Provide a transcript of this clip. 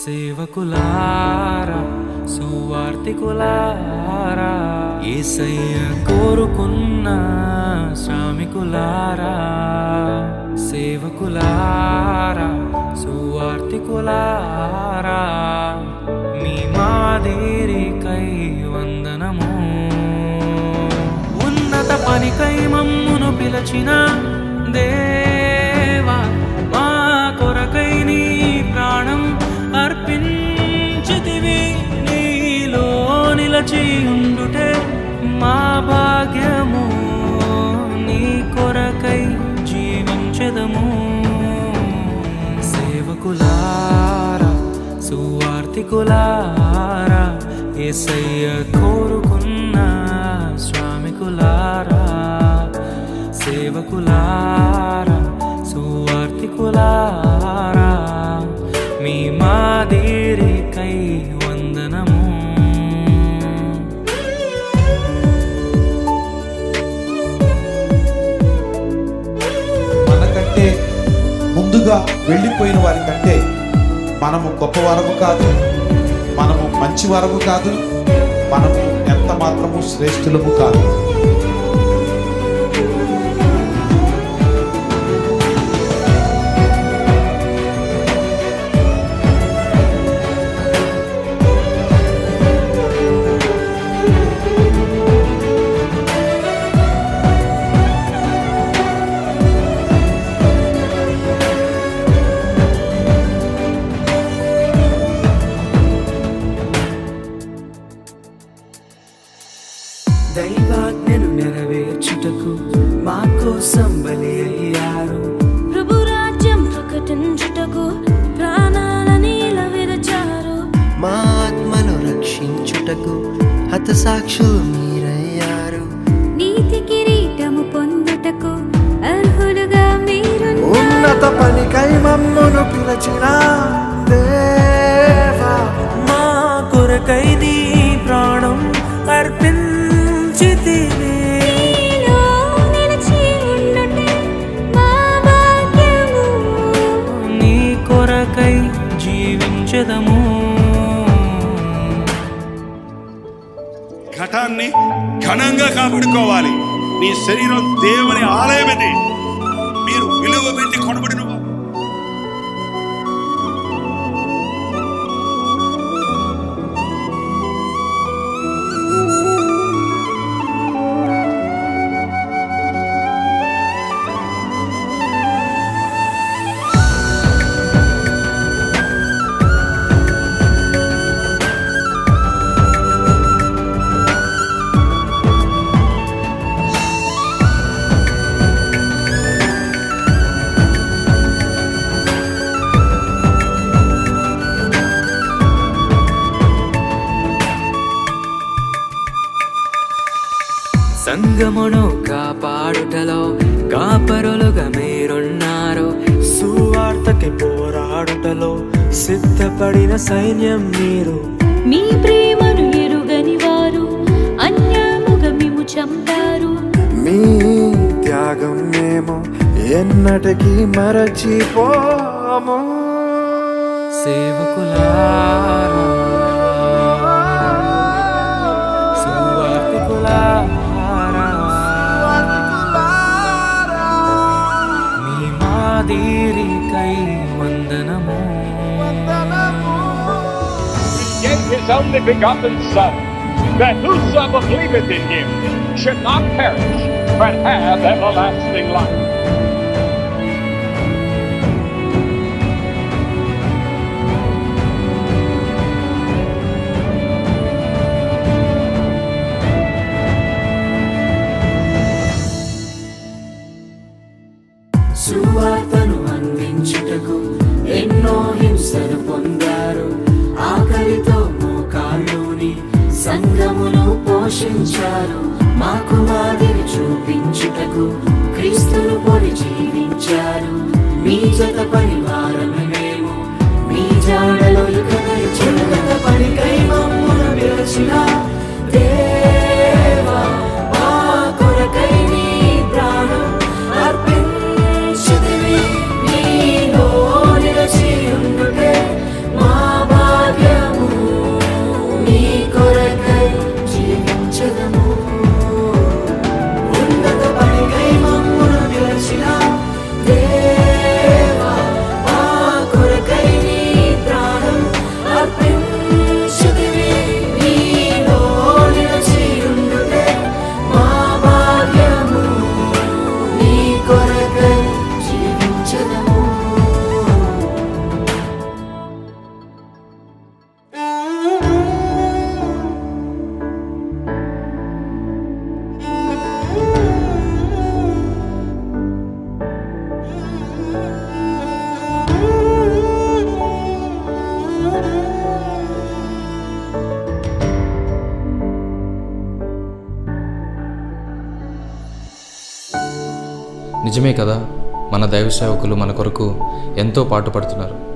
సేవకులారా సువార్తికులారా యేసయ్య కోరుకున్న శ్రామికులారా సేవకులారా సువార్తికులారా మీ మాదిరికై వందనము ఉన్నత పనికై మమ్మును పిలచిన దేవా మా కొరకై నీ ప్రాణం అర్పించితివి నీలో నిలచి ఉండుటే మా భాగ్యము నీ కొరకై జీవించెదము సేవకులారా సువార్తికులారా యేసయ్య కోరుకున్న శ్రామికులారా సేవకులారా సువార్తికులారా మీ మాదిరికై వందనము మనకంటే ముందుగా వెళ్ళిపోయిన వారి కంటే మనము గొప్పవారము కాదు, మనము మంచివారము కాదు, మనము ఎంత మాత్రము శ్రేష్ఠులము కాదు. దైవాజ్ఞను నెరవేర్చుటకు మా కోసం బలి అయ్యారు. ప్రభు రాజ్యం ప్రకటించుటకు ప్రాణాలని విరచారు. మా ఆత్మను రక్షించుటకు హతసాక్షులు మీరయ్యారు. నీతి కిరీటము పొందుటకు అర్హులుగా మీరు ఉన్నత పనికై మమ్మును పిలచిన దేవా మా కొరకై నీ ప్రాణం అర్పించితివి నీలో నిలిచి ఉండుటే మా భాగ్యము నీ కొరకై జీవించెదము ఘటాన్ని ఘనంగా కాపాడుకోవాలి. నీ శరీరం దేవుని ఆలయమది, మీరు విలువ పెట్టి కొనబడిన సంగమును కాపాడుటలో కాపరులుగా మీరున్నారు. సువార్తకి పోరాడుటలో సిద్ధపడిన సైన్యం మీరు. మీ ప్రేమను ఎరుగని వారు అన్యాయముగా మేము చంపారు. మీ త్యాగం మేము ఎన్నటికీ మరచిపోము. సేవకులారా సువార్తికులారా మీ మాదిరికై వందనము He gave his only begotten Son, that whosoever believeth in him should not perish, but have everlasting life. సువార్తను అందించుటకు ఎన్నో హింసలు పొందారు. ఆకలితో మోకాళ్ళుని సంఘమును పోషించారు. మాకు మాదిరి చూపించుటకు క్రీస్తును పొడి జీవించారు. మీ జత పరివారమే మేము, మీ జాడలో ఇక చెడుగత పనికై మమ్మును పిలిచిన దేవా మా కొరకై నీ ప్రాణం అర్పించితివి నీలో నిలిచి ఉండుటే మా నిజమే కదా, మన దైవ సేవకులు మన కొరకు ఎంతో పాటుపడుతున్నారు.